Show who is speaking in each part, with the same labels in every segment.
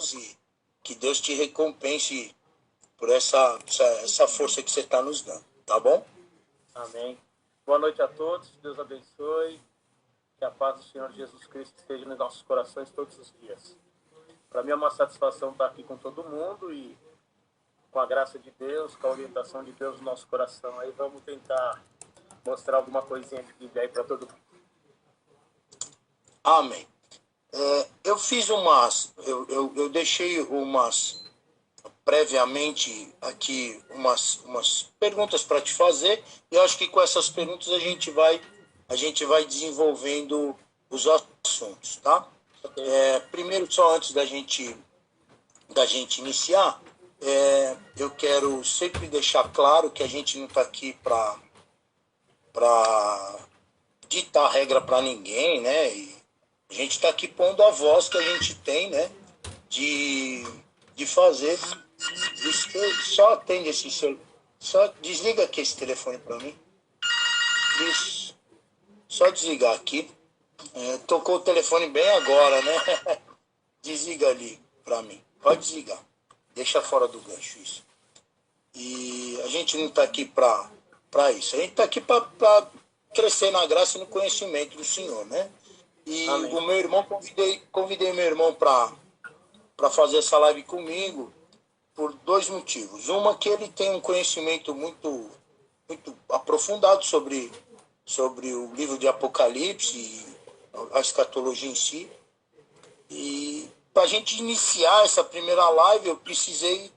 Speaker 1: e que Deus te recompense por essa força que você está nos dando, tá bom?
Speaker 2: Amém. Boa noite a todos, Deus abençoe, que a paz do Senhor Jesus Cristo esteja nos nossos corações todos os dias. Para mim é uma satisfação estar aqui com todo mundo e com a graça de Deus, com a orientação de Deus no nosso coração. Aí vamos tentar mostrar alguma coisinha de Bíblia aí para todo mundo.
Speaker 1: Amém. Eu fiz eu deixei previamente aqui umas perguntas para te fazer, e eu acho que com essas perguntas a gente vai desenvolvendo os assuntos, tá?
Speaker 2: Okay.
Speaker 1: Primeiro, só antes da gente iniciar, eu quero sempre deixar claro que a gente não está aqui para ditar regra para ninguém, né? E a gente está aqui pondo a voz que a gente tem, né? De fazer. Só atende esse celular. Só desliga aqui esse telefone para mim. Isso. Só desligar aqui. Tocou o telefone bem agora, né? Desliga ali para mim. Pode desligar. Deixa fora do gancho isso. E a gente não está aqui para isso. A gente está aqui para crescer na graça e no conhecimento do Senhor, né? E
Speaker 2: Amém.
Speaker 1: o meu irmão, convidei meu irmão para fazer essa live comigo por dois motivos. Uma, que ele tem um conhecimento muito aprofundado sobre o livro de Apocalipse e a escatologia em si. E para a gente iniciar essa primeira live, eu precisei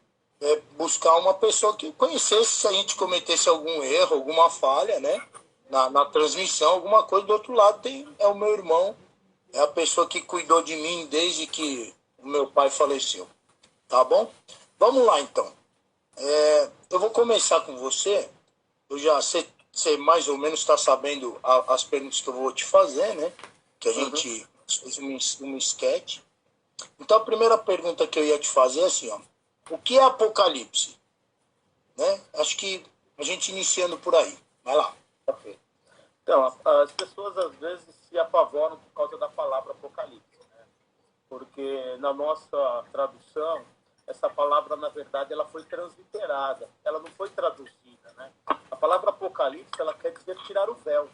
Speaker 1: buscar uma pessoa que conhecesse, se a gente cometesse algum erro, alguma falha, né? Na transmissão, alguma coisa. Do outro lado é o meu irmão, é a pessoa que cuidou de mim desde que o meu pai faleceu. Tá bom? Vamos lá, então. Eu vou começar com você. Você mais ou menos está sabendo as perguntas que eu vou te fazer, né? Que a gente fez um sketch. Então, a primeira pergunta que eu ia te fazer é assim, ó. O que é Apocalipse? Né? Acho que a gente iniciando por aí. Vai lá.
Speaker 2: Okay. Então, as pessoas às vezes se apavoram por causa da palavra Apocalipse, né? Porque na nossa tradução, essa palavra, na verdade, ela foi transliterada, ela não foi traduzida, né? A palavra Apocalipse, ela quer dizer tirar o véu,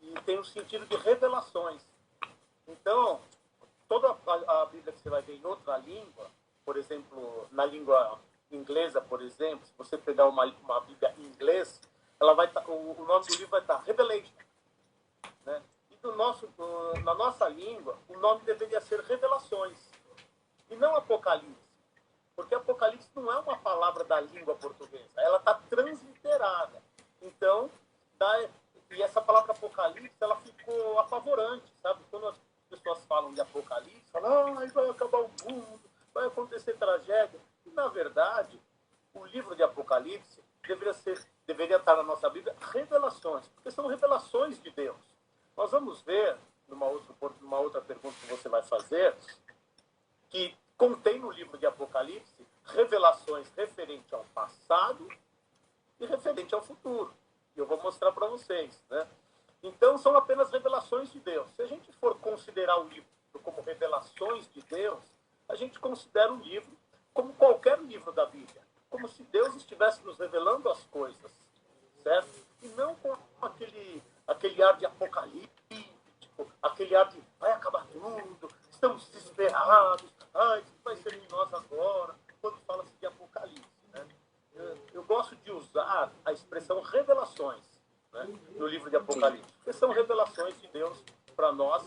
Speaker 2: e tem o sentido de revelações. Então, toda a Bíblia que você vai ver em outra língua, por exemplo, na língua inglesa, por exemplo, se você pegar uma Bíblia em inglês, ela vai o nome do livro vai estar Revelation, né? E na nossa língua, o nome deveria ser Revelações, e não Apocalipse. Porque Apocalipse não é uma palavra da língua portuguesa, ela está transliterada. Então, e essa palavra Apocalipse, ela ficou apavorante, sabe? Quando as pessoas falam de Apocalipse, falam, aí vai acabar o mundo, vai acontecer tragédia. E, na verdade, o livro de Apocalipse deveria estar na nossa Bíblia revelações, porque são revelações de Deus. Nós vamos ver, numa outra pergunta que você vai fazer, que contém no livro de Apocalipse revelações referentes ao passado e referente ao futuro. E eu vou mostrar para vocês, né? Então, são apenas revelações de Deus. Se a gente for considerar o livro como revelações de Deus, a gente considera o livro como qualquer livro da Bíblia, como se Deus estivesse nos revelando as coisas, certo? E não com aquele ar de apocalipse, aquele ar de vai acabar tudo, estamos desesperados, o que vai ser de nós agora, quando fala-se de Apocalipse, né? Eu gosto de usar a expressão revelações, né, no livro de Apocalipse, porque são revelações de Deus para nós,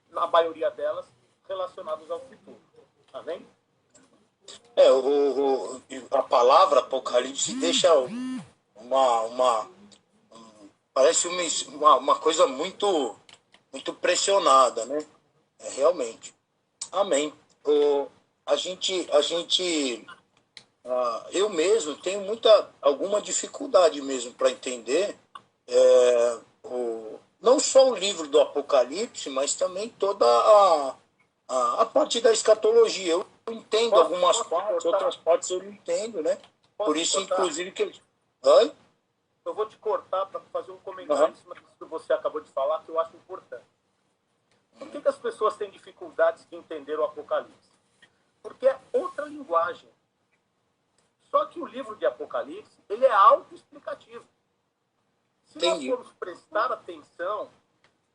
Speaker 2: na maioria delas, relacionadas ao futuro. Amém?
Speaker 1: A palavra Apocalipse deixa parece uma coisa muito pressionada, né? Realmente. Amém. Eu mesmo tenho alguma dificuldade mesmo para entender não só o livro do Apocalipse, mas também toda a parte da escatologia. Eu entendo algumas partes, outras partes eu não entendo, né? Por isso, inclusive, que... Oi?
Speaker 2: Eu vou te cortar para fazer um comentário em cima disso que você acabou de falar, que eu acho importante. Por que as pessoas têm dificuldades de entender o Apocalipse? linguagem. Só que o livro de Apocalipse, ele é autoexplicativo. Se nós formos prestar atenção,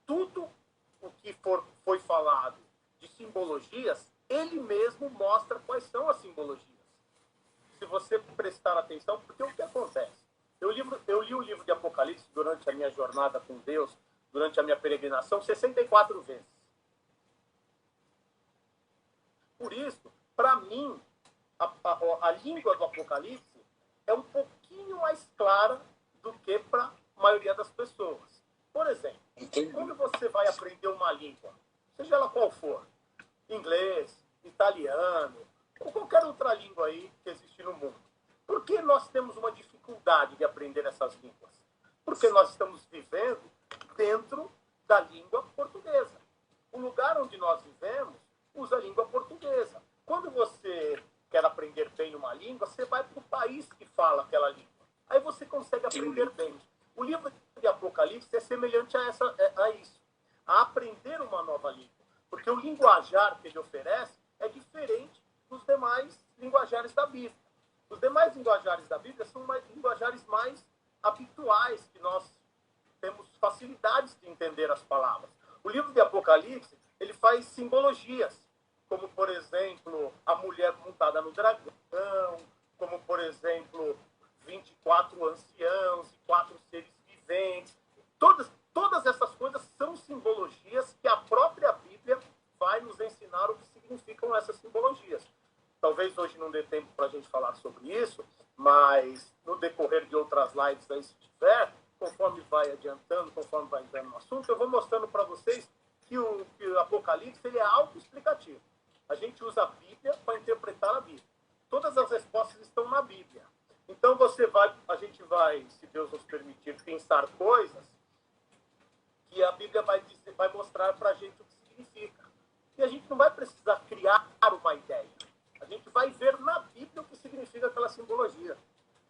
Speaker 2: tudo o que foi falado de simbologias, ele mesmo mostra quais são as simbologias. Se você prestar atenção, porque o que acontece? Eu li o livro de Apocalipse durante a minha jornada com Deus, durante a minha peregrinação, 64 vezes. Por isso, para mim, a língua do Apocalipse é um pouquinho mais clara do que para a maioria das pessoas. Por exemplo, quando você vai aprender uma língua, seja ela qual for, inglês, italiano, ou qualquer outra língua aí que existe no mundo, por que nós temos uma dificuldade de aprender essas línguas? Porque nós estamos vivendo dentro da língua portuguesa. O lugar onde nós vivemos usa a língua portuguesa. Quando você quer aprender bem uma língua, você vai para o país que fala aquela língua. Aí você consegue aprender bem. O livro de Apocalipse é semelhante a isso, a aprender uma nova língua. Porque o linguajar que ele oferece é diferente dos demais linguajares da Bíblia. Os demais linguajares da Bíblia são linguajares mais habituais, que nós temos facilidades de entender as palavras. O livro de Apocalipse, ele faz simbologias, como, por exemplo, a mulher montada no dragão, como, por exemplo, 24 anciãos e 4 seres viventes. Todas essas coisas são simbologias que a própria Bíblia vai nos ensinar o que significam essas simbologias. Talvez hoje não dê tempo para a gente falar sobre isso, mas no decorrer de outras lives aí, se tiver, conforme vai adiantando, conforme vai entrando no assunto, eu vou mostrando para vocês que o Apocalipse ele é autoexplicativo. A gente usa a Bíblia para interpretar a Bíblia. Todas as respostas estão na Bíblia. Então a gente vai, se Deus nos permitir, pensar coisas que a Bíblia vai mostrar para a gente o que significa. E a gente não vai precisar criar uma ideia. A gente vai ver na Bíblia o que significa aquela simbologia.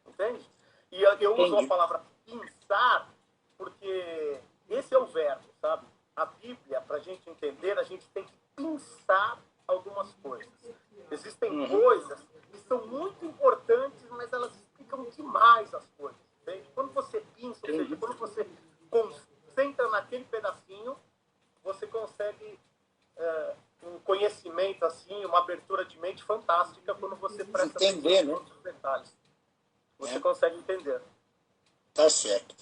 Speaker 2: Entende? E eu uso a palavra pensar porque esse é o verbo, sabe? A Bíblia, para a gente entender, a gente tem que pensar algumas coisas. Existem coisas que são muito importantes, mas elas explicam demais as coisas. Entende? Quando você pensa, ou seja, quando você concentra naquele pedacinho, você consegue um conhecimento, assim, uma abertura de mente fantástica quando você presta atenção nos detalhes. Você consegue entender.
Speaker 1: Tá certo.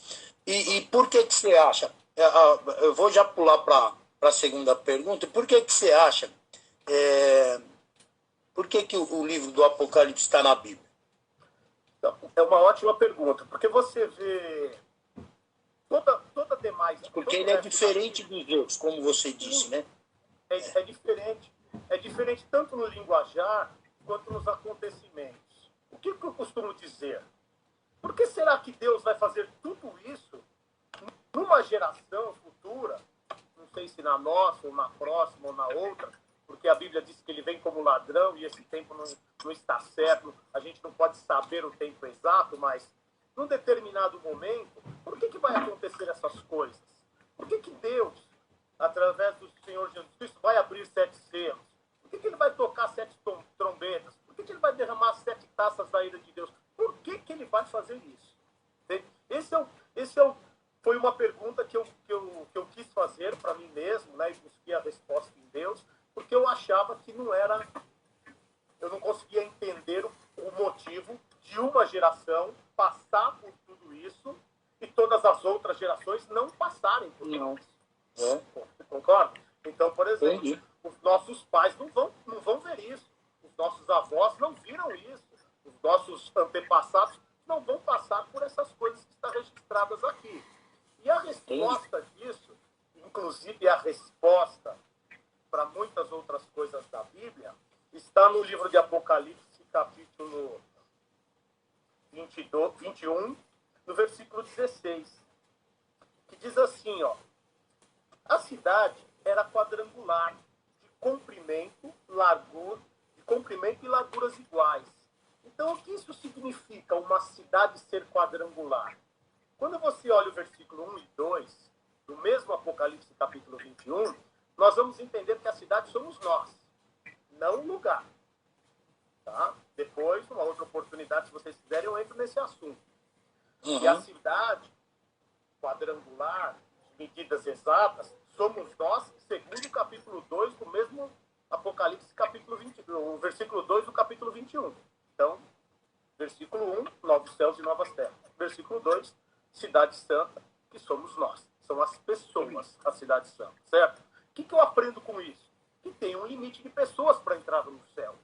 Speaker 1: E por que você acha? Eu vou já pular para a segunda pergunta. Por que você acha? Por que o livro do Apocalipse está na Bíblia?
Speaker 2: É uma ótima pergunta, porque você vê toda demais...
Speaker 1: Porque ele é diferente dos outros, como você disse, né?
Speaker 2: É diferente. É diferente tanto no linguajar quanto nos acontecimentos. O que eu costumo dizer? Por que será que Deus vai fazer tudo isso numa geração futura? Não sei se na nossa, ou na próxima, ou na outra, porque a Bíblia diz que ele vem como ladrão e esse tempo não está certo. A gente não pode saber o tempo exato, mas num determinado momento, por que vai acontecer essas coisas? Por que Deus, através do Senhor Jesus Cristo, vai abrir 7 selos? Por que ele vai tocar 7 trombetas? Por que ele vai derramar 7 taças da ira de Deus? Por que ele vai fazer isso? Foi uma pergunta que eu quis fazer para mim mesmo, né, e busquei a resposta em Deus, porque eu achava que eu não conseguia entender o motivo de uma geração passar por tudo isso e todas as outras gerações não passarem por tudo isso. Você concorda? Então, por exemplo, os nossos pais não vão ver isso. Os nossos avós não viram isso. Os nossos antepassados não vão passar por essas coisas que estão registradas aqui. E a resposta disso, inclusive a resposta para muitas outras coisas da Bíblia, está no livro de Apocalipse, capítulo 21, no versículo 16, que diz assim, ó: a cidade era quadrangular, de comprimento e larguras iguais. Então, o que isso significa, uma cidade ser quadrangular? Quando você olha o versículo 1 e 2, do mesmo Apocalipse, capítulo 21, nós vamos entender que a cidade somos nós, não o lugar. Tá? Depois, uma outra oportunidade, se vocês quiserem, eu entro nesse assunto. E a
Speaker 1: Uhum.
Speaker 2: cidade quadrangular, medidas exatas, somos nós, segundo o capítulo 2 do mesmo Apocalipse, capítulo 20, o versículo 2 do capítulo 21. Então, versículo 1, novos céus e novas terras. Versículo 2, cidade santa, que somos nós. São as pessoas, a cidade santa, certo? O que eu aprendo com isso? Que tem um limite de pessoas para entrar no céu.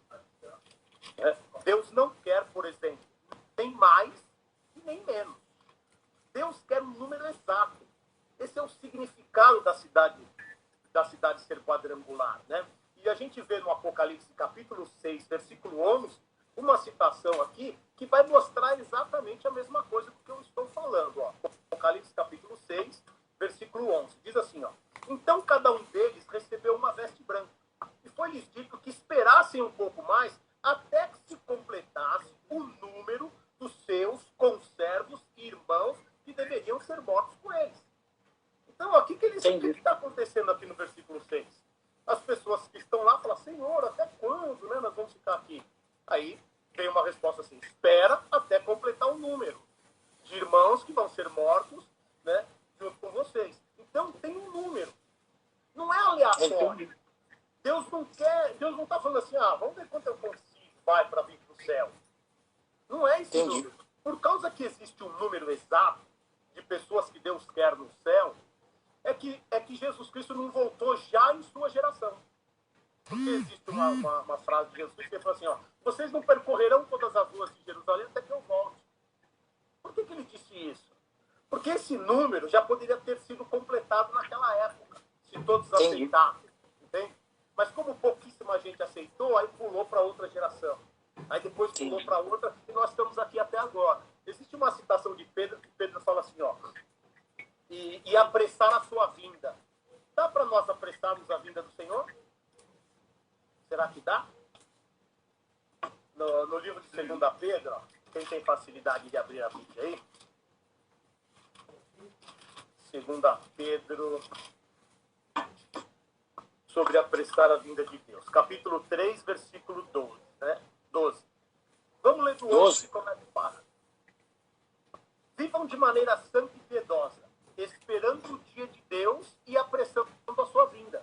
Speaker 2: Deus não quer, por exemplo, nem mais e nem menos. Deus quer um número exato. Esse é o significado da cidade ser quadrangular, né? E a gente vê no Apocalipse capítulo 6, versículo 11, uma citação aqui que vai mostrar exatamente a mesma coisa do que eu estou falando. Ó. Apocalipse capítulo 6, versículo 11. Diz assim, ó. Então cada um deles recebeu uma veste branca. E foi-lhes dito que esperassem um pouco mais até que se completasse o número dos seus conservos e irmãos que deveriam ser mortos com eles. Então, o que está acontecendo aqui no versículo 6? As pessoas que estão lá falam, Senhor, até quando, né, nós vamos ficar aqui? Aí vem uma resposta assim, espera até completar o número de irmãos que vão ser mortos, né, junto com vocês. Então, tem um número. Não é aleatório. Deus não está falando assim, vamos ver quanto eu consigo, vai para vir para o céu. Não é esse número. Por causa que existe um número exato de pessoas que Deus quer no céu, é que Jesus Cristo não voltou já em sua geração. Porque existe uma frase de Jesus Cristo que fala assim, ó, vocês não percorrerão todas as ruas de Jerusalém até que eu volte. Por que ele disse isso? Porque esse número já poderia ter sido completado naquela época, se todos aceitassem. Entende? Mas como pouquíssima gente aceitou, aí pulou para outra geração. Aí depois pulou para outra e nós estamos aqui até agora. Existe uma citação de Pedro, que Pedro fala assim, ó, e apressar a sua vinda. Dá para nós apressarmos a vinda do Senhor? Será que dá? No livro de 2 Pedro, ó, quem tem facilidade de abrir a Bíblia aí? 2 Pedro, sobre apressar a vinda de Deus. Capítulo 3, versículo 12. Né? 12. Vamos ler do 11 como é que fala. Vivam de maneira santa e piedosa, esperando o dia de Deus e apressando a sua vinda.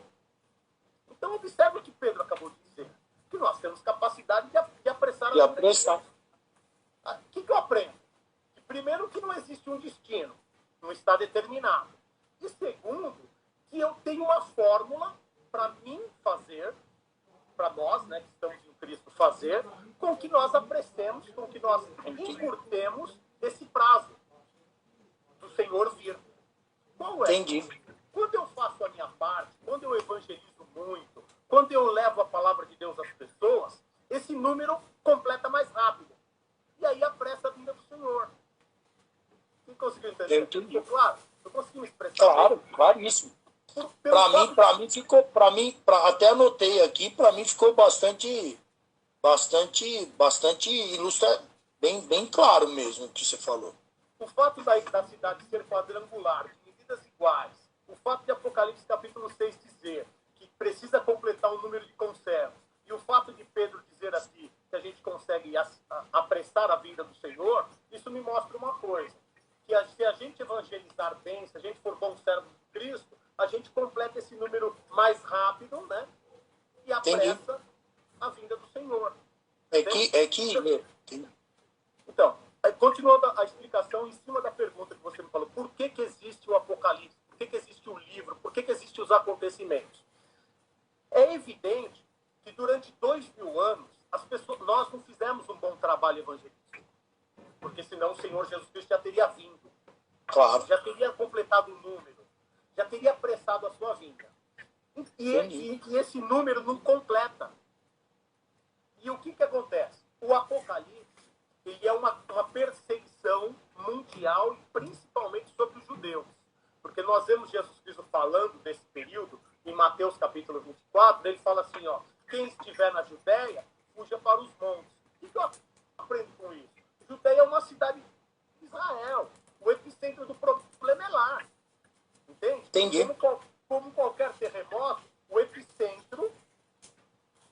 Speaker 2: Então, observe o que Pedro acabou de dizer. Que nós temos capacidade de apressar a vinda de Deus. O que eu aprendo? Que, primeiro, que não existe um destino. Não está determinado. E segundo, que eu tenho uma fórmula para mim fazer, para nós, né, que estamos em Cristo, fazer, com que nós apressemos, com que nós encurtemos esse prazo do Senhor vir. Qual é?
Speaker 1: Entendi.
Speaker 2: Quando eu faço a minha parte, quando eu evangelizo muito, quando eu levo a palavra de Deus às pessoas, esse número completa mais rápido. E aí apressa a vinda do Senhor. Você conseguiu entender?
Speaker 1: Entendi.
Speaker 2: Claro, eu consegui me expressar.
Speaker 1: Claro, claríssimo. Para mim, até anotei aqui, para mim ficou bastante ilustra, bem claro mesmo o que você falou.
Speaker 2: O fato da cidade ser quadrangular, de medidas iguais, o fato de Apocalipse capítulo 6 dizer que precisa completar o número de conservos, e o fato de Pedro dizer aqui que a gente consegue apressar a vinda do Senhor, isso me mostra uma coisa, que se a gente evangelizar bem, se a gente for bom servo de Cristo, a gente completa esse número mais rápido, né? E apressa a vinda do Senhor. Então, continuando a explicação em cima da pergunta que você me falou, por que existe o Apocalipse? Por que existe o livro? Por que existem os acontecimentos? É evidente que durante 2000 anos, nós não fizemos um bom trabalho evangelístico. Porque senão o Senhor Jesus Cristo já teria vindo.
Speaker 1: Claro.
Speaker 2: Já teria completado o número. Já teria apressado a sua vinda. E esse número não completa. E o que acontece? O Apocalipse, ele é uma perseguição mundial e principalmente sobre os judeus. Porque nós vemos Jesus Cristo falando desse período, em Mateus capítulo 24, ele fala assim, ó, quem estiver na Judéia, fuja para os montes. O que eu aprendo com isso? Judéia é uma cidade de Israel. O epicentro do problema é lá. Entende?
Speaker 1: Entendi.
Speaker 2: Como qualquer terremoto, o epicentro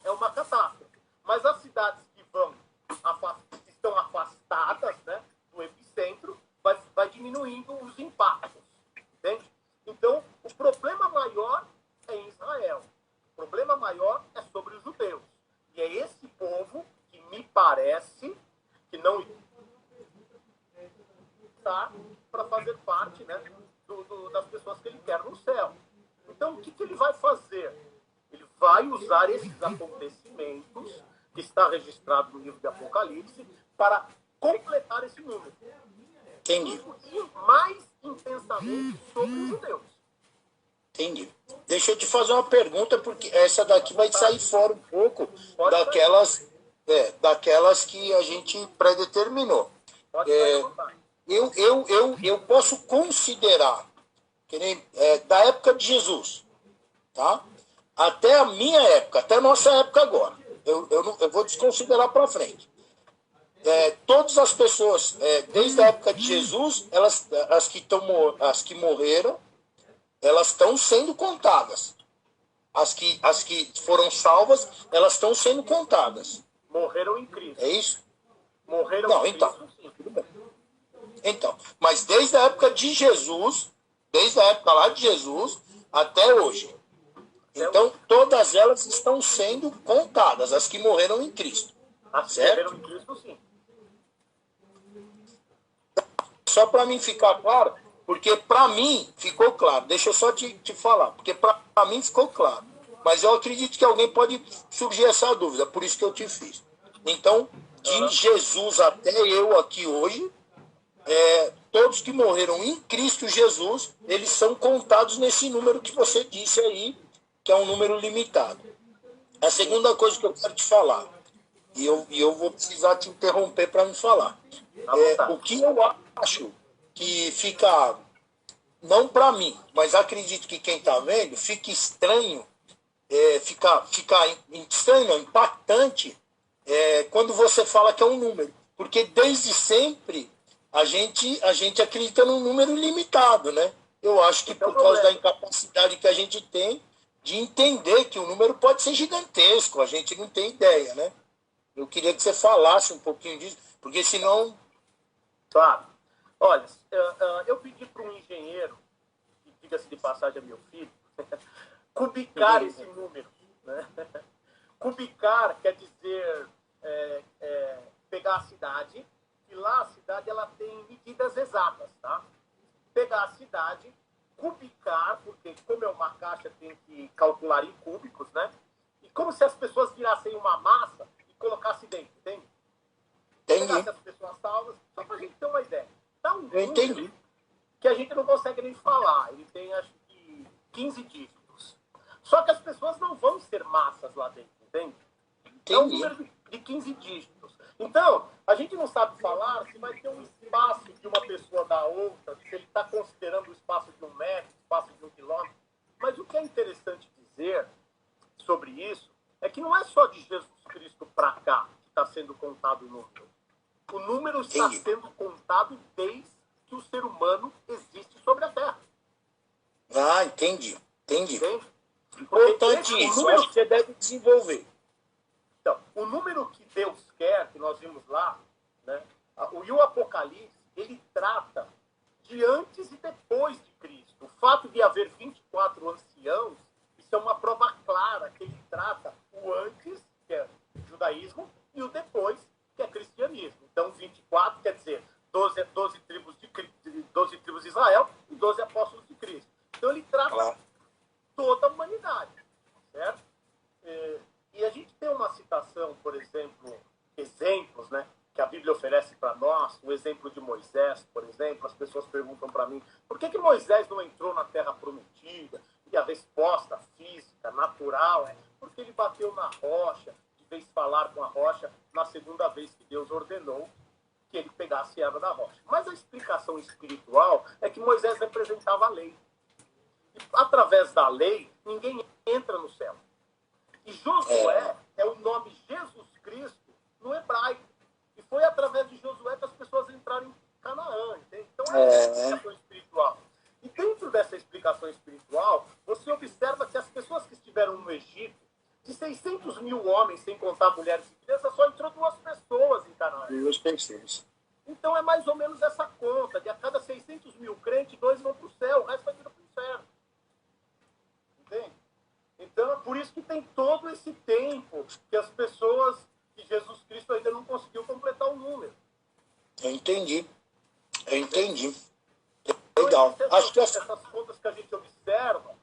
Speaker 2: é uma catástrofe. Mas as cidades que vão entrar para fazer parte, né, das pessoas que ele quer no céu. Então, o que ele vai fazer? Ele vai usar esses acontecimentos que está registrado no livro de Apocalipse para completar esse número.
Speaker 1: Entendi.
Speaker 2: E mais intensamente sobre os judeus.
Speaker 1: Entendi. Deixa eu te fazer uma pergunta, porque essa daqui vai sair fora um pouco daquelas que a gente predeterminou. Eu posso considerar, que nem, da época de Jesus, tá? Até a minha época, até a nossa época agora. Eu vou desconsiderar para frente. Todas as pessoas, desde a época de Jesus, as que morreram, elas estão sendo contadas. As que foram salvas, elas estão sendo contadas.
Speaker 2: Morreram em Cristo.
Speaker 1: É isso?
Speaker 2: Morreram
Speaker 1: Não,
Speaker 2: em
Speaker 1: então,
Speaker 2: Cristo, sim.
Speaker 1: tudo bem. Então, mas desde a época de Jesus, desde a época lá de Jesus, até hoje. Então, todas elas estão sendo contadas, as que morreram em Cristo.
Speaker 2: As que
Speaker 1: certo?
Speaker 2: morreram em Cristo, sim.
Speaker 1: Só para mim ficar claro, porque para mim ficou claro. Deixa eu só te falar, porque para mim ficou claro. Mas eu acredito que alguém pode surgir essa dúvida, por isso que eu te fiz. Então, de Jesus até eu aqui hoje, todos que morreram em Cristo Jesus, eles são contados nesse número que você disse aí, que é um número limitado. A segunda coisa que eu quero te falar, e eu vou precisar te interromper para me falar. O que eu acho que fica, não para mim, mas acredito que quem está vendo, fica estranho, fica estranho, não, impactante, quando você fala que é um número. Porque desde sempre a gente acredita num número limitado, né? Eu acho que por causa da incapacidade que a gente tem de entender que o número pode ser gigantesco, a gente não tem ideia, né? Eu queria que você falasse um pouquinho disso, porque senão...
Speaker 2: Claro. Olha, eu pedi para um engenheiro, que diga-se de passagem é meu filho, cubicar esse número. Né? Cubicar quer dizer pegar a cidade, e lá a cidade ela tem medidas exatas, tá? Pegar a cidade, cubicar, porque como é uma caixa tem que calcular em cúbicos, né? E como se as pessoas virassem uma massa e colocassem dentro, entende? Pegasse as pessoas salvas, só para a gente ter uma ideia. Dá um número que a gente não consegue nem falar. Ele tem, acho que, 15 dígitos. Só que as pessoas não vão ser massas lá dentro, entende? É um número de 15 dígitos. Então, a gente não sabe falar se vai ter um espaço de uma pessoa da outra, se ele está considerando o espaço de 1 metro, o espaço de 1 quilômetro. Mas o que é interessante dizer sobre isso é que não é só de Jesus Cristo para cá que está sendo contado o número. O número está sendo contado desde que o ser humano existe sobre a Terra.
Speaker 1: Ah, entendi.
Speaker 2: Entende?
Speaker 1: Importante isso, número... acho que você deve desenvolver.
Speaker 2: Então, o número que Deus quer, que nós vimos lá, né, e o Apocalipse, ele trata de antes e depois de Cristo. O fato de haver 24 anciãos, isso é uma prova clara que ele trata o antes, que é o judaísmo, e o depois, que é cristianismo. Então, 24 quer dizer 12 tribos de Israel e 12 apóstolos de Cristo. Então, ele trata toda a humanidade, certo? E a gente tem uma citação, por exemplo, exemplos, né, que a Bíblia oferece para nós, o exemplo de Moisés, por exemplo. As pessoas perguntam para mim, por que Moisés não entrou na Terra Prometida? E a resposta física, natural, é porque ele bateu na rocha, de vez falar com a rocha, na segunda vez que Deus ordenou que ele pegasse a água da rocha. Mas a explicação espiritual é que Moisés representava a lei. E, através da lei, ninguém entra no céu. E Josué é o nome Jesus Cristo no hebraico. E foi através de Josué que as pessoas entraram em Canaã. Entende? Então é uma explicação espiritual. E dentro dessa explicação espiritual, você observa que as pessoas que estiveram no Egito, de 600 mil homens, sem contar mulheres e crianças, só entrou 2 pessoas em Canaã.
Speaker 1: 2 pessoas.
Speaker 2: Então é mais ou menos essa conta. De a cada 600 mil crentes, 2 vão para o céu, o resto vai vir para o inferno. Entende? Então é por isso que tem todo esse tempo que as pessoas, que Jesus Cristo ainda não conseguiu completar o número.
Speaker 1: Eu entendi. Eu entendi.
Speaker 2: Então,
Speaker 1: Legal. Acho que
Speaker 2: essas contas que a gente observa,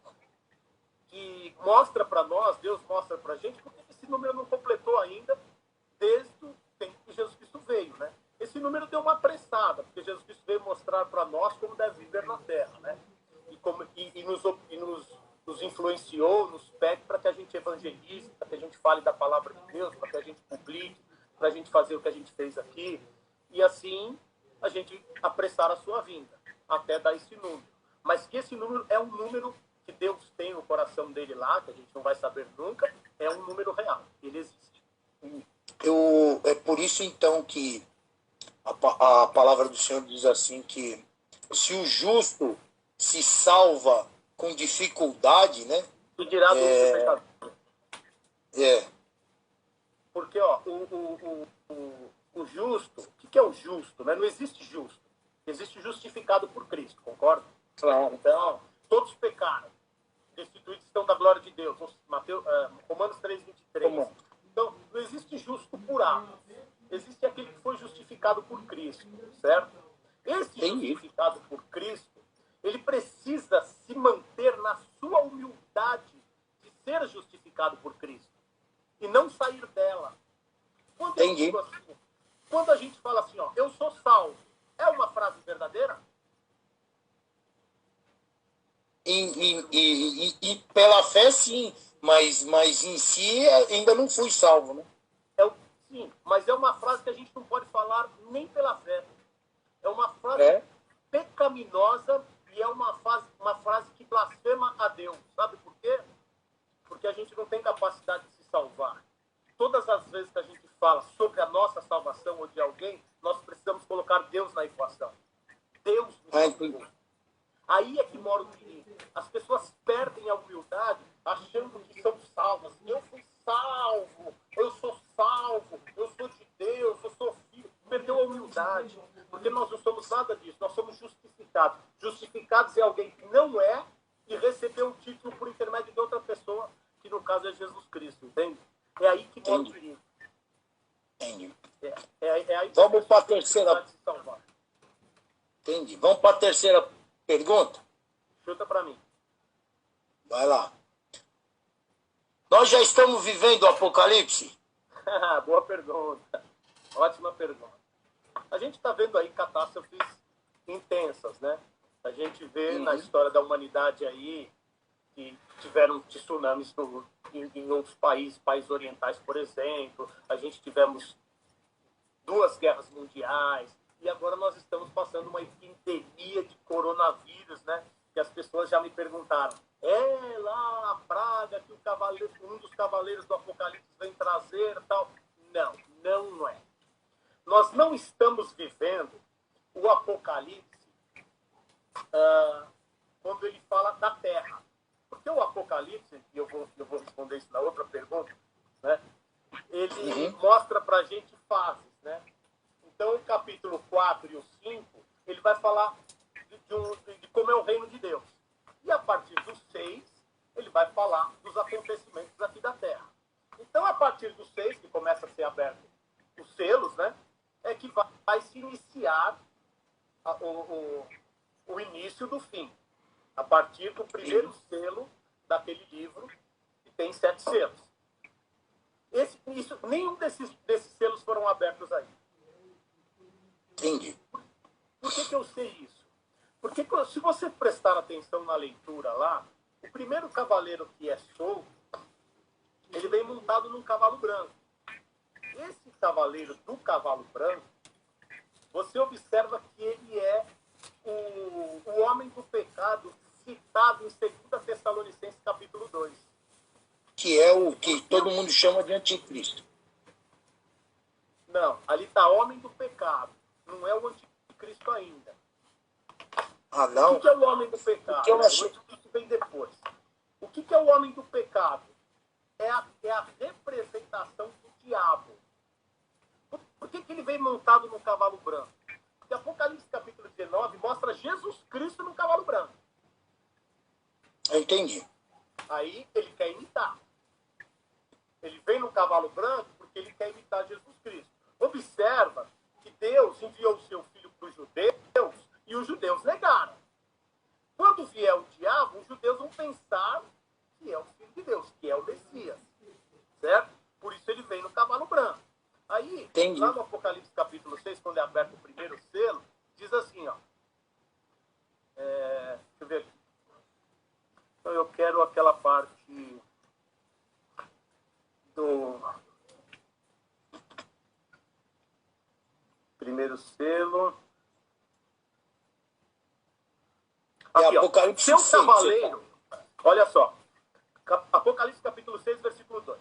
Speaker 2: que mostra para nós, Deus mostra para a gente, porque esse número não completou ainda desde o tempo que Jesus Cristo veio, né? Esse número deu uma apressada, porque Jesus Cristo veio mostrar para nós como deve viver na Terra, né? Nos influenciou, nos pede para que a gente evangelize, para que a gente fale da palavra de Deus, para que a gente publique, para a gente fazer o que a gente fez aqui, e assim a gente apressar a sua vinda, até dar esse número. Mas que esse número é um número que Deus tem no coração dele lá, que a gente não vai saber nunca, é um número real, ele existe.
Speaker 1: É por isso, então, que a palavra do Senhor diz assim, que se o justo se salva com dificuldade, né?
Speaker 2: E dirá do pecador. Porque, ó, o justo, o que é o justo? Né? Não existe justo. Existe justificado por Cristo, concorda?
Speaker 1: Claro.
Speaker 2: Então, todos pecaram. Destituídos estão da glória de Deus. Romanos 3:23. Então, não existe justo por atos. Existe aquele que foi justificado por Cristo, certo? Esse justificado por Cristo, ele precisa se manter na sua humildade de ser justificado por Cristo e não sair dela. Quando eu digo assim, quando a gente fala assim, ó, eu sou salvo, é uma frase verdadeira?
Speaker 1: E pela fé, sim, mas em si ainda não fui salvo, né?
Speaker 2: Sim, mas é uma frase que a gente não pode falar nem pela fé. É uma frase pecaminosa e é uma frase que blasfema a Deus. Sabe por quê? Porque a gente não tem capacidade de se salvar. Todas as vezes que a gente fala sobre a nossa salvação ou de alguém, nós precisamos colocar Deus na equação. Deus nos salvou. Aí é que mora o perigo. As pessoas perdem a humildade achando que são salvas. Eu fui salvo, eu sou salvo, eu sou de Deus, eu sou filho. Perdeu a humildade. Porque nós não somos nada disso, nós somos justificados. Justificados é alguém que não é e recebeu o título por intermédio de outra pessoa, que no caso é Jesus Cristo, entende? É aí que mora o perigo.
Speaker 1: Entendi.
Speaker 2: Aí
Speaker 1: vamos para a terceira. Entendi. Vamos para a terceira pergunta?
Speaker 2: Chuta para mim.
Speaker 1: Vai lá. Nós já estamos vivendo o Apocalipse?
Speaker 2: Boa pergunta. Ótima pergunta. A gente está vendo aí catástrofes intensas, né? A gente vê na história da humanidade aí que tiveram tsunamis em outros países orientais, por exemplo. A gente tivemos 2 guerras mundiais. E agora nós estamos passando uma epidemia de coronavírus, né? Que as pessoas já me perguntaram. É lá a praga que um dos cavaleiros do Apocalipse vem trazer tal. Não, não é. Nós não estamos vivendo o Apocalipse quando ele fala da Terra. Porque o Apocalipse, e eu vou responder isso na outra pergunta, né? Ele mostra pra gente fases, né? Então, o capítulo 4 e o 5, ele vai falar de como é o reino de Deus. E a partir do 6, ele vai falar dos acontecimentos aqui da Terra. Então, a partir do 6, que começa a ser aberto os selos, né, é que vai se iniciar o início do fim. A partir do primeiro selo daquele livro, que tem 7 selos. Nenhum desses selos foram abertos ainda.
Speaker 1: Entendi.
Speaker 2: Por que eu sei isso? Porque se você prestar atenção na leitura lá, o primeiro cavaleiro que é solto, ele vem montado num cavalo branco. Esse cavaleiro do cavalo branco, você observa que ele é o homem do pecado citado em 2 Tessalonicenses capítulo 2.
Speaker 1: Que é o que todo mundo chama de anticristo.
Speaker 2: Não, ali está homem do pecado. Não é o anticristo ainda.
Speaker 1: Ah, não?
Speaker 2: O que é o homem do pecado? O anticristo vem depois. O que é o homem do pecado? É a representação do diabo. Por que ele vem montado no cavalo branco? Porque Apocalipse capítulo 19 mostra Jesus Cristo no cavalo branco.
Speaker 1: Eu entendi.
Speaker 2: Aí ele quer imitar. Ele vem no cavalo branco porque ele quer imitar Jesus Cristo. Observa que Deus enviou o seu filho para os judeus
Speaker 1: Entendi.
Speaker 2: Lá no Apocalipse capítulo 6, quando é aberto o primeiro selo, diz assim, ó. Deixa eu ver aqui. Então eu quero aquela parte do primeiro selo. Aqui,
Speaker 1: Apocalipse
Speaker 2: seu
Speaker 1: 6,
Speaker 2: cavaleiro, olha só, Apocalipse capítulo 6, versículo 2.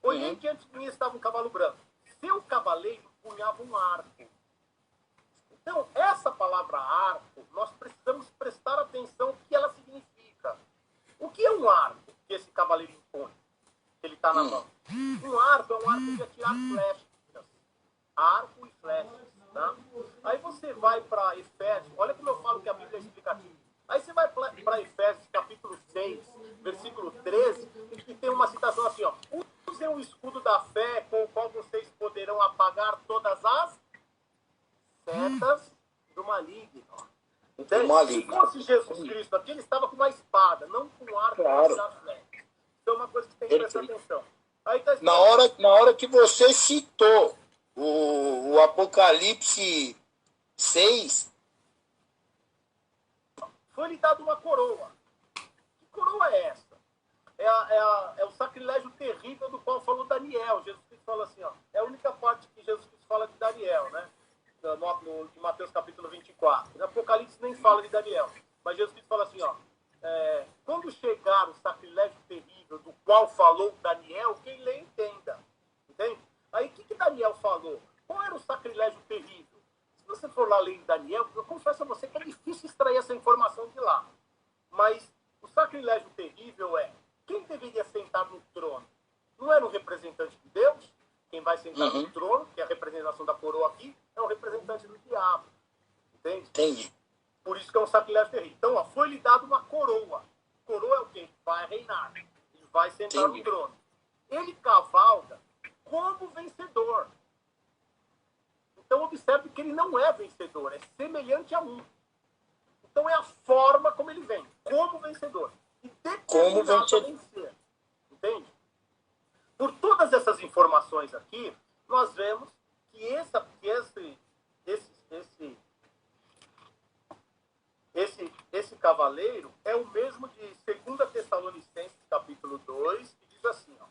Speaker 2: Olhei que antes de mim estava um cavalo branco. Seu cavaleiro punhava um arco. Então, essa palavra arco, nós precisamos prestar atenção no que ela significa. O que é um arco que esse cavaleiro impõe? Que ele está na mão. Um arco é um arco de atirar flechas. Arco e flechas. Tá? Aí você vai para Efésios, olha como eu falo que a Bíblia é explicativa. Aí você vai para Efésios capítulo 6, versículo 13, e tem uma citação assim, ó. Usem o escudo da fé com o qual vocês poderão apagar todas as setas do maligno. Entende? Se fosse Jesus Cristo aqui, ele estava com uma espada, não com um arco para tirar flechas. Isso é uma coisa que tem que prestar atenção. Aí tá
Speaker 1: na hora que você citou o Apocalipse 6,
Speaker 2: foi-lhe dado uma coroa. Que coroa é essa? É o sacrilégio terrível do qual falou Daniel. Jesus Cristo fala assim, ó, é a única parte que Jesus Cristo fala de Daniel, né? De Mateus capítulo 24. No Apocalipse nem fala de Daniel. Mas Jesus Cristo fala assim, ó, quando chegar o sacrilégio terrível do qual falou Daniel, quem lê entenda. Entende? Aí o que Daniel falou? Qual era o sacrilégio terrível? Se você for lá ler em Daniel, eu confesso a você que é difícil extrair essa informação de lá. Mas o sacrilégio terrível é quem deveria sentar no trono? Não era um representante de Deus? Quem vai sentar no trono, que é a representação da coroa aqui, é um representante do diabo. Entende?
Speaker 1: Entendi.
Speaker 2: Por isso que é um sacrilégio terrível. Então, ó, foi-lhe dado uma coroa. Coroa é o quê? Vai reinar. Ele vai sentar no trono. Ele cavalga como vencedor. Então, observe que ele não é vencedor, é semelhante a um. Então, é a forma como ele vem, como vencedor. E determinado a vencer. Entende? Por todas essas informações aqui, nós vemos que esse cavaleiro é o mesmo de 2 Tessalonicenses, capítulo 2, que diz assim, ó.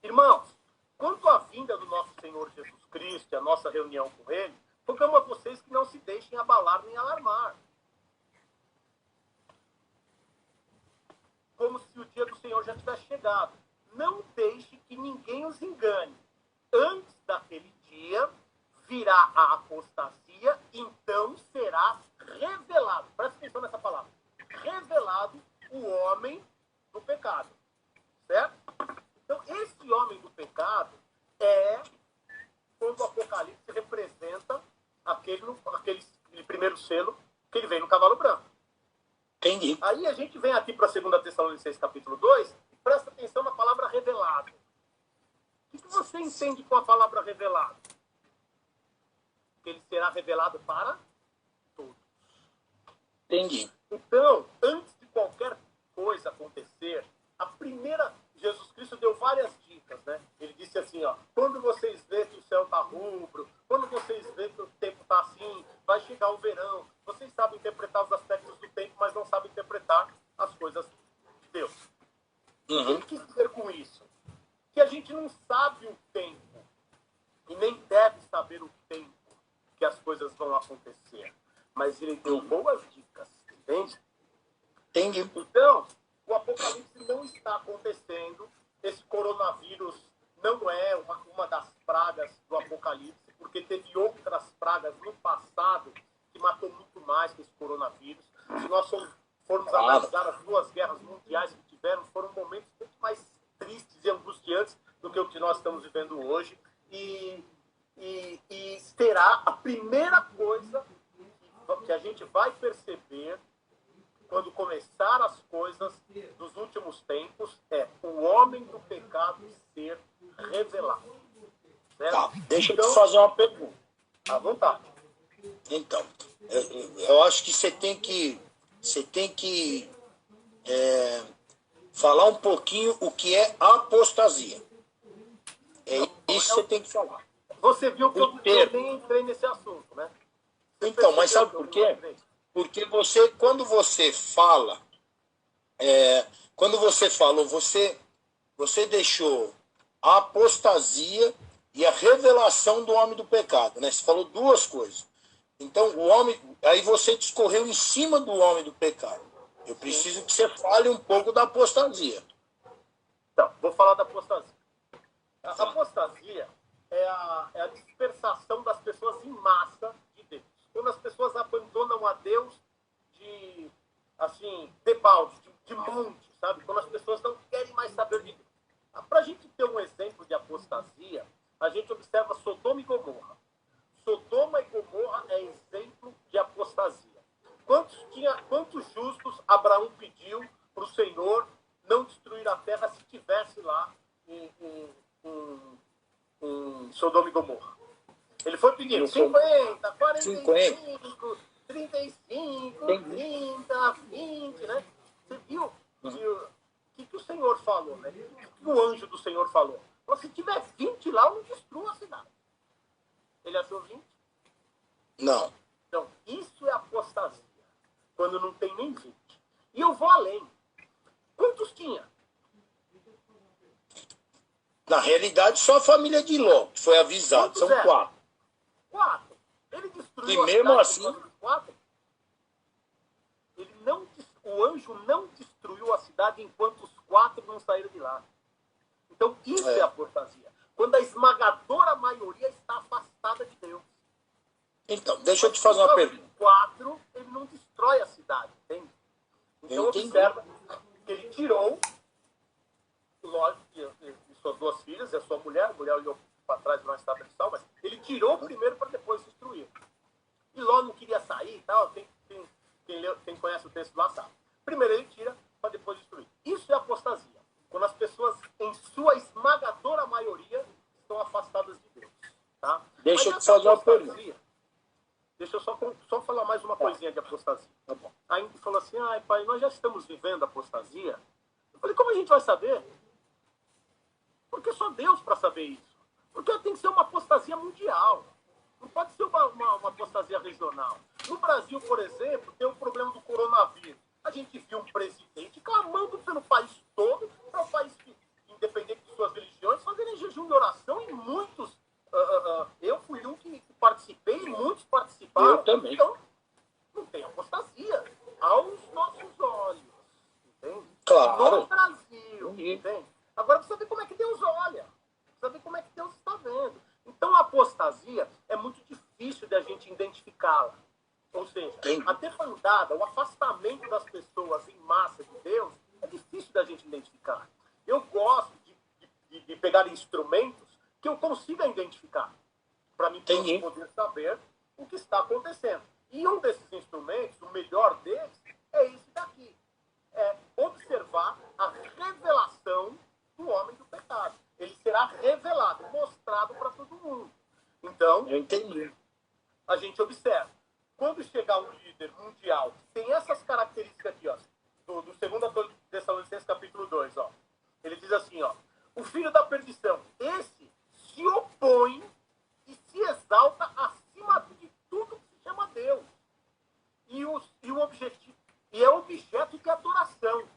Speaker 2: Irmãos, quanto à vinda do nosso Senhor Jesus Cristo e a nossa reunião com Ele, rogamos a vocês que não se deixem abalar nem alarmar. Como se o dia do Senhor já tivesse chegado. Não deixe que ninguém os engane. Antes daquele dia, virá a apostasia, então será revelado. Presta atenção nessa palavra. Revelado o homem do pecado. Certo? Então, esse homem do pecado é quando o Apocalipse representa aquele primeiro selo que ele vem no cavalo branco.
Speaker 1: Entendi.
Speaker 2: Aí a gente vem aqui para 2 Tessalonicenses capítulo 2 e presta atenção na palavra revelado. O que você entende com a palavra revelado? Que ele será revelado para todos.
Speaker 1: Entendi.
Speaker 2: Então, antes de qualquer coisa acontecer, Jesus Cristo deu várias dicas, né? Ele disse assim, ó, quando vocês vêem que o céu está rubro, quando vocês vêem que o tempo está assim, vai chegar o verão, vocês sabem interpretar os aspectos do tempo, mas não sabem interpretar as coisas de Deus. O que ele quis dizer com isso? Que a gente não sabe o tempo, e nem deve saber o tempo que as coisas vão acontecer. Mas ele deu boas dicas, entende?
Speaker 1: Entendi.
Speaker 2: Então, o Apocalipse não está acontecendo, esse coronavírus não é uma das pragas do Apocalipse, porque teve outras pragas no passado que matou muito mais que esse coronavírus. Se nós formos analisar as 2 guerras mundiais que tiveram, foram momentos muito mais tristes e angustiantes do que o que nós estamos vivendo hoje. E será a primeira coisa que a gente vai perceber quando começar as coisas dos últimos tempos, é o homem do pecado ser revelado. Certo?
Speaker 1: Tá, deixa eu te fazer uma pergunta.
Speaker 2: À vontade.
Speaker 1: Então, eu acho que você tem que falar um pouquinho o que é apostasia. É isso você tem que falar.
Speaker 2: Você viu que eu nem entrei nesse assunto, né?
Speaker 1: Então, mas sabe por quê? Porque quando você fala, você deixou a apostasia e a revelação do homem do pecado, né? Você falou duas coisas. Então, aí você discorreu em cima do homem do pecado. Eu preciso que você fale um pouco da apostasia.
Speaker 2: Então, vou falar da apostasia. A apostasia é a dispersação das pessoas em massa de Deus. Quando as pessoas abandonam a Deus debalde, de monte, sabe? Quando as pessoas não querem mais saber de Deus. Para a gente ter um exemplo de apostasia, a gente observa Sodoma e Gomorra. Sodoma e Gomorra é exemplo de apostasia. Quantos justos Abraão pediu para o Senhor não destruir a terra se estivesse lá em Sodoma e Gomorra? Ele foi pedindo 50, 45, 35, 30, 20, né? Você viu o que o Senhor falou, né? O que o anjo do Senhor falou? Falou, se tiver 20 lá, eu não destruo a cidade. Ele achou 20?
Speaker 1: Não.
Speaker 2: Então, isso é apostasia. Quando não tem nem 20. E eu vou além. Quantos tinha?
Speaker 1: Na realidade, só a família de Ló que foi avisada.
Speaker 2: Quantos
Speaker 1: São
Speaker 2: eram?
Speaker 1: 4.
Speaker 2: 4. Ele destruiu
Speaker 1: E
Speaker 2: a
Speaker 1: mesmo
Speaker 2: cidade
Speaker 1: assim...
Speaker 2: dos 4? O anjo não destruiu a cidade enquanto os 4 não saíram de lá. Então, isso é apostasia. Quando a esmagadora maioria está afastada de Deus.
Speaker 1: Então, deixa eu te fazer uma pergunta.
Speaker 2: 4, ele não destrói a cidade, entende? Então, observa que ele tirou, lógico, e suas 2 filhas, e a sua mulher, a mulher olhou para trás não estava de sal, mas ele tirou primeiro para depois destruir. E Ló não queria sair e tal, quem conhece o texto lá sabe. Primeiro ele tira para depois destruir. Isso é apostasia. Quando as pessoas, em sua esmagadora maioria, estão afastadas de Deus. Tá?
Speaker 1: Deixa eu te fazer uma pergunta.
Speaker 2: Deixa eu só falar mais uma coisinha de apostasia. Tá bom. Aí ele falou assim, pai, nós já estamos vivendo apostasia. Eu falei, como a gente vai saber? Porque só Deus para saber isso. Porque tem que ser uma apostasia mundial. Não pode ser uma apostasia regional. No Brasil, por exemplo, tem o problema do coronavírus. A gente viu um presidente clamando pelo país todo, para o país que, independente de suas religiões, fazerem jejum de oração, e muitos... eu fui um que participei, e muitos participaram.
Speaker 1: Eu também.
Speaker 2: Então, não tem apostasia aos nossos olhos. Entende?
Speaker 1: Claro.
Speaker 2: No Brasil. Entende? Agora precisa ver como é que Deus olha. Precisa ver como é que Deus está vendo. Então, a apostasia é muito difícil de a gente identificá-la. Ou seja, a debandada, o afastamento das pessoas em massa de Deus, é difícil da gente identificar. Eu gosto de pegar instrumentos que eu consiga identificar, para mim poder saber o que está acontecendo. E um desses instrumentos, o melhor deles, é esse daqui. É observar a revelação do homem do pecado. Ele será revelado, mostrado para todo mundo. Então,
Speaker 1: eu entendi.
Speaker 2: A gente observa. Quando chegar um líder mundial que tem essas características aqui, ó, do 2 Tessalonicenses capítulo 2, ó, ele diz assim, ó, o filho da perdição, esse se opõe e se exalta acima de tudo que se chama Deus. E é objeto de adoração,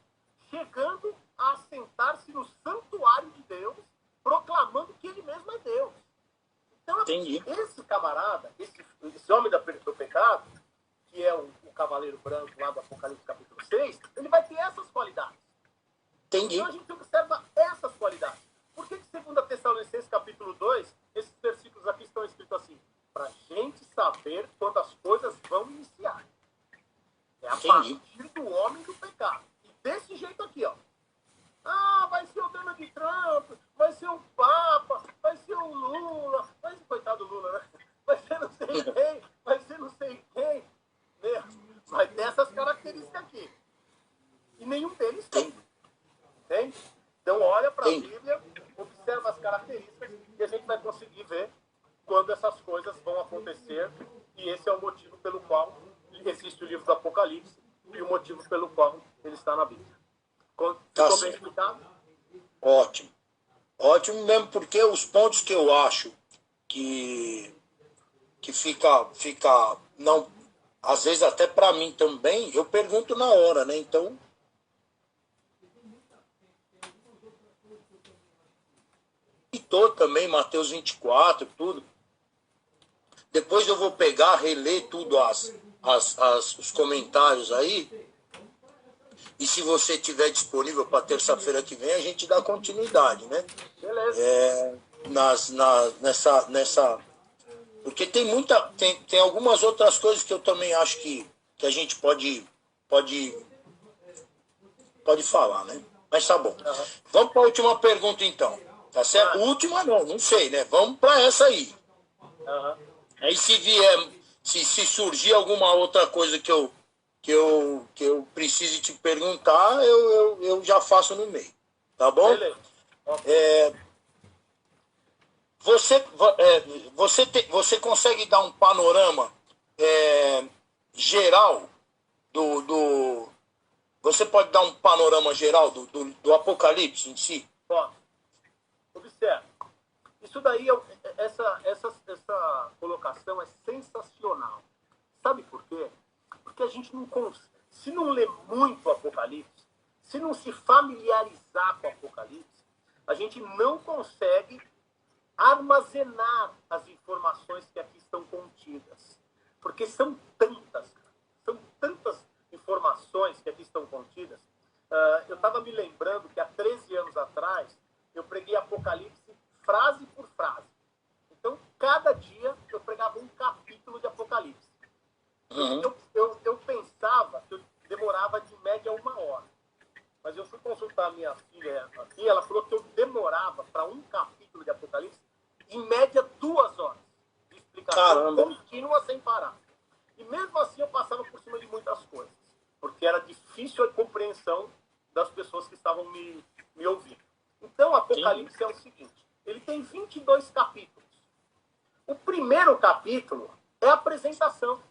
Speaker 2: chegando a assentar-se no santuário de Deus, proclamando que ele mesmo é Deus. Então, esse camarada, esse homem do pecado, que é o cavaleiro branco lá do Apocalipse capítulo 6, ele vai ter essas qualidades.
Speaker 1: Entendi.
Speaker 2: Então a gente observa essas qualidades. Por que 2 Tessalonicenses capítulo 2, esses versículos aqui estão escritos assim? Para a gente saber quando as coisas vão iniciar. É a partir do homem do pecado. E desse jeito aqui, ó. Vai ser o Donald Trump, vai ser o Papa, vai ser o Lula, coitado do Lula, né? Vai ser não sei quem, vai ser não sei quem. Vai ter essas características aqui. E nenhum deles tem. Entende? Então olha para a Bíblia, observa as características e a gente vai conseguir ver quando essas coisas vão acontecer. E esse é o motivo pelo qual existe o livro do Apocalipse e o motivo pelo qual ele está na Bíblia. Ficou bem explicado?
Speaker 1: Ótimo. Ótimo mesmo, porque os pontos que eu acho que, que fica, não, às vezes até para mim também, eu pergunto na hora, né? Então, citou também Mateus 24, tudo. Depois eu vou pegar, reler tudo, os comentários aí. E se você tiver disponível para terça-feira que vem, a gente dá continuidade, né?
Speaker 2: Beleza.
Speaker 1: Nessa. Porque tem algumas outras coisas que eu também acho que a gente pode, pode falar, né? Mas tá bom.
Speaker 2: Uhum.
Speaker 1: Vamos para a última pergunta, então. Tá certo? Última não sei, né? Vamos para essa aí.
Speaker 2: Uhum.
Speaker 1: Aí se vier, se surgir alguma outra coisa que eu precise te perguntar, eu já faço no meio. Tá bom?
Speaker 2: Beleza. Okay.
Speaker 1: Você consegue dar um panorama geral do. Você pode dar um panorama geral do Apocalipse em si?
Speaker 2: Ó, observe. Isso daí, essa colocação é sensacional. Sabe por quê? Porque a gente não consegue. Se não lê muito o Apocalipse, se não se familiarizar com o Apocalipse, a gente não consegue armazenar as informações que aqui estão contidas. Porque são tantas informações que aqui estão contidas. Eu estava me lembrando que há 13 anos atrás eu preguei Apocalipse frase por frase. Então, cada dia eu pregava um capítulo de Apocalipse.
Speaker 1: Uhum.
Speaker 2: Eu pensava que eu demorava de média 1 hora. Mas eu fui consultar a minha filha aqui, ela falou que eu demorava para um capítulo de Apocalipse, em média 2 horas de explicação contínua sem parar. E mesmo assim eu passava por cima de muitas coisas, porque era difícil a compreensão das pessoas que estavam me ouvindo. Então, o Apocalipse é o seguinte, ele tem 22 capítulos. O primeiro capítulo é a apresentação.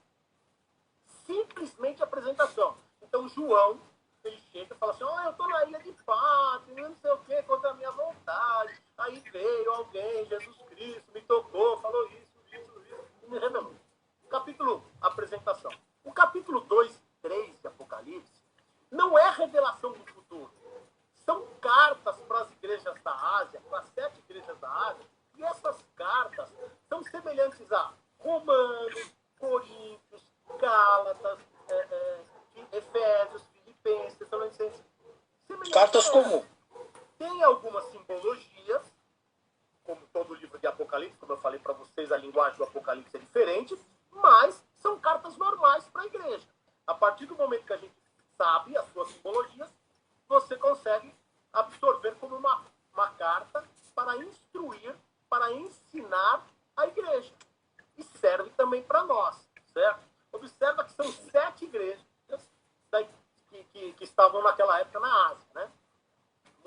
Speaker 2: Simplesmente a apresentação. Então, João, ele chega e fala assim, eu estou na ilha de Patmos, não sei o que, contra a minha vontade. Aí veio alguém, Jesus Cristo, me tocou, falou isso, e me revelou. Capítulo 1, apresentação. O capítulo 2 e 3 de Apocalipse não é revelação do futuro. São cartas para as igrejas da Ásia, para as 7 igrejas da Ásia, e essas cartas são semelhantes a Romanos, Coríntios, Gálatas, Efésios, Filipenses, Tessalonicenses.
Speaker 1: Cartas comuns.
Speaker 2: Tem algumas simbologias, como todo livro de Apocalipse, como eu falei para vocês, a linguagem do Apocalipse é diferente, mas são cartas normais para a igreja. A partir do momento que a gente sabe as suas simbologias, você consegue absorver como uma carta para instruir, para ensinar a igreja. E serve também para nós, certo? Observa que são 7 igrejas que estavam naquela época na Ásia, né?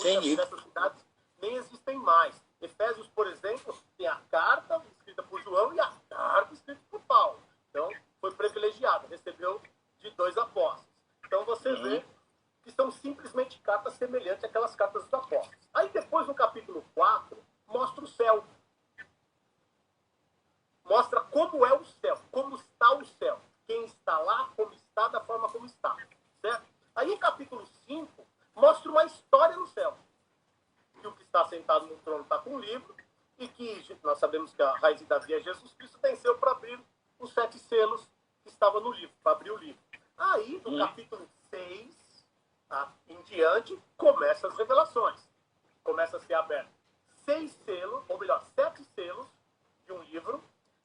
Speaker 2: Muitas dessas cidades nem existem mais. Efésios, por exemplo, tem a carta escrita por João e a carta escrita por Paulo. Então, foi privilegiado, recebeu de 2 apóstolos. Então, você vê que são simplesmente cartas semelhantes àquelas cartas dos apóstolos. Aí, depois, no capítulo 4, mostra o céu. Mostra como é o céu, como está o céu. Quem está lá, como está, da forma como está. Certo? Aí, em capítulo 5, mostra uma história no céu. Que o que está sentado no trono está com um livro, e que nós sabemos que a raiz de Davi é Jesus Cristo, venceu para abrir os 7 selos que estavam no livro, para abrir o livro. Aí, no capítulo 6, em diante, começam as revelações. Começa a ser aberto 6 selos, ou melhor, 7 selos de um livro,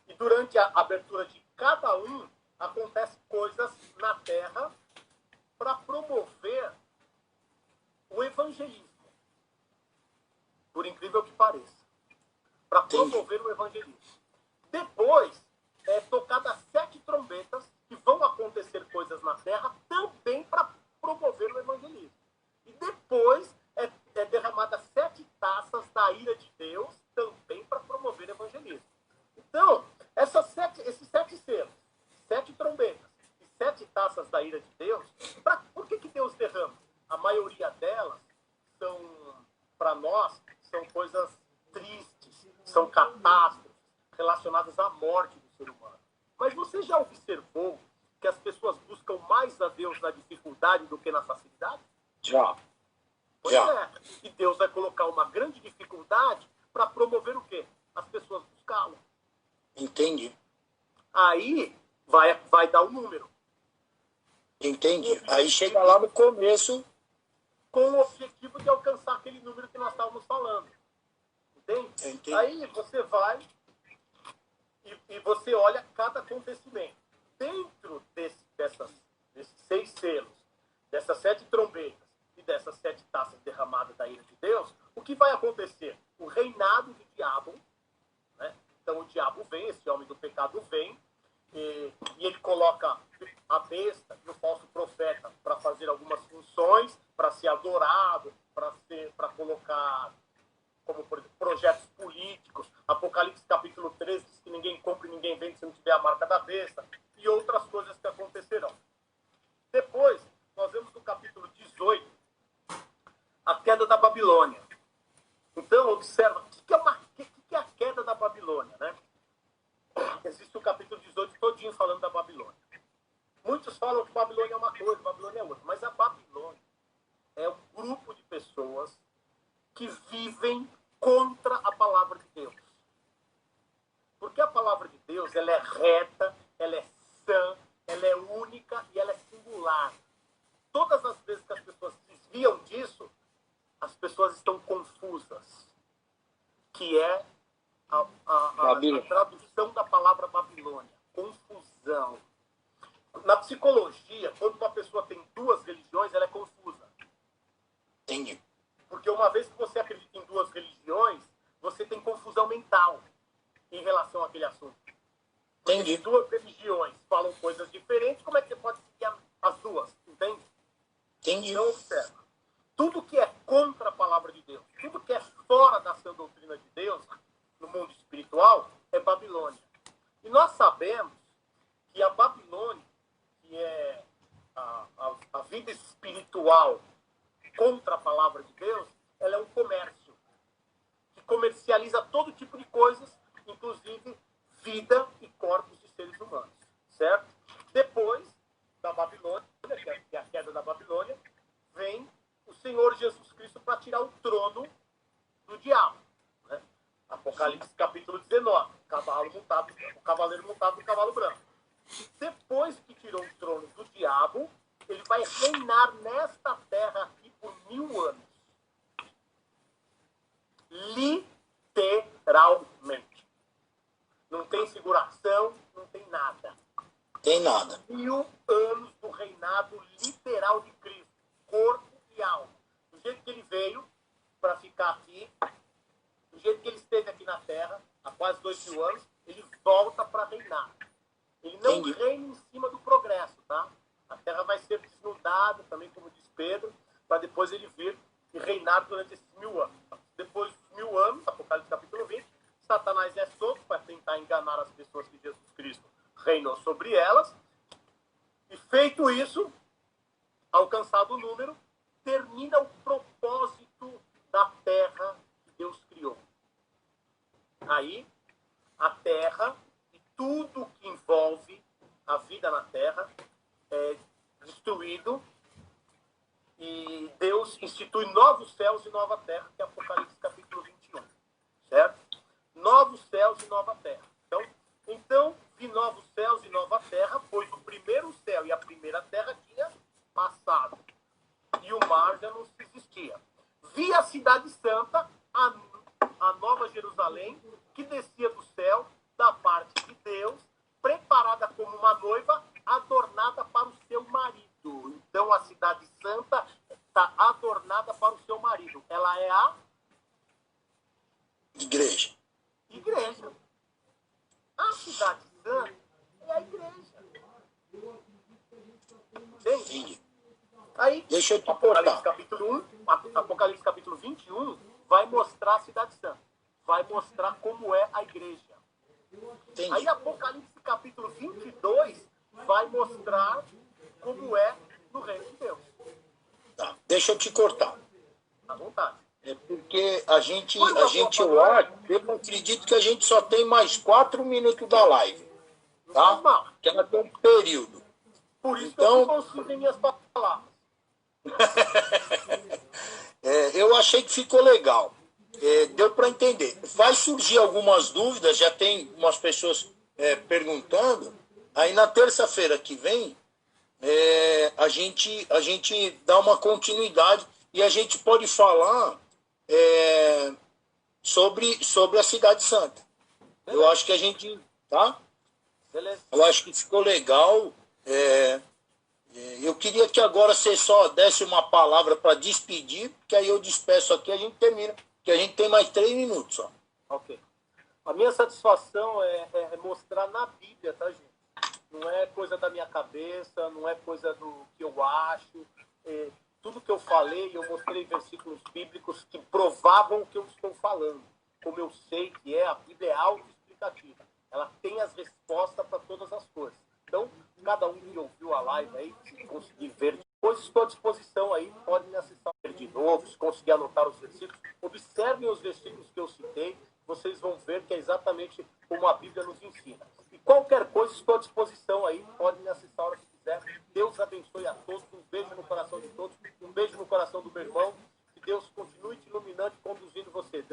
Speaker 2: e durante a abertura de cada um, acontecem coisas na terra para promover o evangelismo. Por incrível que pareça. Para promover o evangelismo. Depois, tocadas 7 trombetas, que vão acontecer coisas na terra, também para promover o evangelismo. E depois, derramadas 7 taças da ira de Deus, também para promover o evangelismo. Então, esses 7 selos, 7 trombetas e 7 taças da ira de Deus, por que Deus derrama? A maioria delas são, para nós, são coisas catástrofes relacionadas à morte do ser humano. Mas você já observou que as pessoas buscam mais a Deus na dificuldade do que na facilidade?
Speaker 1: Já.
Speaker 2: Pois é. E Deus vai colocar uma grande dificuldade para promover o quê? As pessoas buscá-lo.
Speaker 1: Entendi.
Speaker 2: Aí vai dar o número.
Speaker 1: Entendi. Aí chega lá no começo.
Speaker 2: Com o objetivo de alcançar aquele número que nós estávamos falando. Entende?
Speaker 1: Entendi.
Speaker 2: Aí você vai e você olha cada acontecimento. Dentro desses 6 selos, dessas 7 trombetas e dessas 7 taças derramadas da ira de Deus, o que vai acontecer? O reinado do diabo, né? Então o diabo vem, esse homem do pecado vem, e ele coloca a besta e o falso profeta para fazer algumas funções, para ser adorado, para colocar como por exemplo, projetos políticos. Apocalipse capítulo 13 diz que ninguém compra e ninguém vende se não tiver a marca da besta, e outras coisas que acontecerão. Depois, nós vemos no capítulo 18 a queda da Babilônia. Então, observa, o que é a queda da Babilônia, né? Existe o capítulo 18 todinho falando da Babilônia. Muitos falam que Babilônia é uma coisa, Babilônia é outra. Mas a Babilônia é um grupo de pessoas que vivem contra a palavra de Deus. Porque a palavra de Deus, ela é reta, ela é sã, ela é única e ela é singular. Todas as vezes que as pessoas desviam disso, as pessoas estão confusas. Que é a tradução da palavra Babilônia. Confusão. Na psicologia, quando uma pessoa tem 2 religiões, ela é confusa.
Speaker 1: Entendi.
Speaker 2: Porque uma vez que você acredita em 2 religiões, você tem confusão mental em relação àquele assunto. Porque
Speaker 1: Entendi.
Speaker 2: se 2 religiões falam coisas diferentes, como é que você pode seguir as 2? Entende?
Speaker 1: Entendi.
Speaker 2: Então, observa. Tudo que é contra a palavra de Deus, tudo que é fora da sã doutrina de Deus, no mundo espiritual, é Babilônia. E nós sabemos que a Babilônia, que é a vida espiritual contra a palavra de Deus, ela é um comércio que comercializa todo tipo de coisas, inclusive vida e corpos de seres humanos, certo? Depois da Babilônia, que é a queda da Babilônia, vem o Senhor Jesus Cristo para tirar o trono do diabo, né? Apocalipse capítulo 19, o cavaleiro montado no cavalo branco. Depois que tirou o trono do diabo, ele vai reinar nesta terra aqui por 1000 anos. Literalmente. Não tem figuração, não tem nada.
Speaker 1: Tem nada.
Speaker 2: 1000 anos do reinado literal de Cristo. Corpo e alma. Do jeito que ele veio para ficar aqui, do jeito que ele esteve aqui na terra, há quase 2000 anos, ele volta para reinar. Ele não
Speaker 1: Entendi.
Speaker 2: reina em cima do progresso, tá? A terra vai ser desnudada, também como diz Pedro, para depois ele vir e reinar durante esses 1000 anos. Depois dos 1000 anos, Apocalipse capítulo 20, Satanás é solto para tentar enganar as pessoas que Jesus Cristo reinou sobre elas. E feito isso, alcançado o número, termina o propósito da terra que Deus criou. Aí, a terra e tudo que envolve a vida na terra é destruído e Deus institui novos céus e nova terra, que é Apocalipse capítulo 21, certo? Novos céus e nova terra. Então, vi novos céus e nova terra, pois o primeiro céu e a primeira terra tinha passado e o mar já não existia. Vi a cidade santa, a nova Jerusalém, que descia do céu, da parte de Deus, preparada como uma noiva, adornada para o seu marido. Então, a cidade santa está adornada para o seu marido. Ela é a
Speaker 1: Igreja.
Speaker 2: igreja. A cidade santa é a igreja. Entende?
Speaker 1: Entendi.
Speaker 2: Aí,
Speaker 1: Deixa eu te
Speaker 2: Apocalipse
Speaker 1: cortar.
Speaker 2: capítulo 1, Apocalipse capítulo 21, vai mostrar a cidade santa. Vai mostrar como é a igreja.
Speaker 1: Entendi.
Speaker 2: Aí Apocalipse capítulo 22 vai mostrar como é no reino de Deus.
Speaker 1: Tá. Deixa eu te cortar.
Speaker 2: À vontade.
Speaker 1: É porque a gente
Speaker 2: Coisa boa pra
Speaker 1: eu
Speaker 2: nós.
Speaker 1: acho, pelo acredito que a gente só tem mais 4 minutos da live, tá? Que ela tem um período.
Speaker 2: Por isso
Speaker 1: então,
Speaker 2: que eu consigo minhas palavras.
Speaker 1: Eu achei que ficou legal. Deu para entender. Vai surgir algumas dúvidas, já tem umas pessoas perguntando. Aí na terça-feira que vem, a gente dá uma continuidade e a gente pode falar sobre a Cidade Santa. Eu acho que a gente. Tá?
Speaker 2: Beleza.
Speaker 1: Eu acho que ficou legal. Eu queria que agora você só desse uma palavra para despedir, porque aí eu despeço aqui e a gente termina, porque a gente tem mais 3 minutos só.
Speaker 2: Ok. A minha satisfação é mostrar na Bíblia, tá, gente? Não é coisa da minha cabeça, não é coisa do que eu acho. Tudo que eu falei, eu mostrei versículos bíblicos que provavam o que eu estou falando. Como eu sei que a Bíblia é autoexplicativa. Ela tem as respostas para todas as coisas. Então, cada um que ouviu a live aí, se conseguir ver, depois estou à disposição aí, pode me acessar de novo, se conseguir anotar os versículos. Observem os versículos que eu citei, vocês vão ver que é exatamente como a Bíblia nos ensina. E qualquer coisa, estou à disposição aí, pode me acessar a hora que quiser. Deus abençoe a todos, um beijo no coração de todos, um beijo no coração do meu irmão, que Deus continue te iluminando e conduzindo você. Deus